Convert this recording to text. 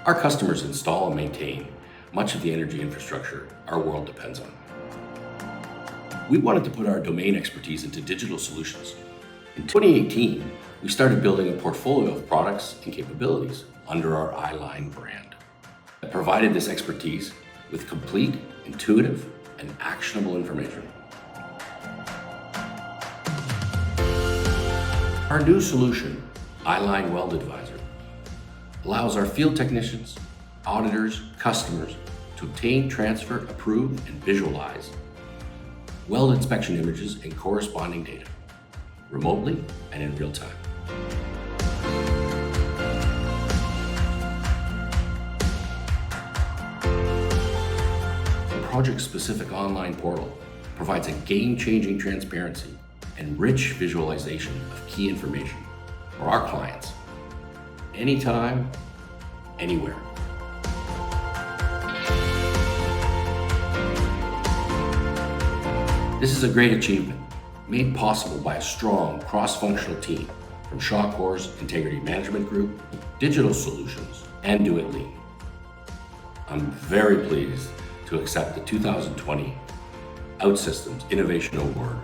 Our customers install and maintain much of the energy infrastructure our world depends on. We wanted to put our domain expertise into digital solutions. In 2018, we started building a portfolio of products and capabilities under our iLine brand that provided this expertise with complete, intuitive, and actionable information. Our new solution, iLine Weld Advisor, allows our field technicians, auditors, customers to obtain, transfer, approve, and visualize weld inspection images and corresponding data remotely and in real time. The project-specific online portal provides a game-changing transparency and rich visualization of key information for our clients, anytime, anywhere. This is a great achievement, made possible by a strong cross-functional team from Shawcor's Integrity Management Group, Digital Solutions, and Do It Lean. I'm very pleased to accept the 2020 OutSystems Innovation Award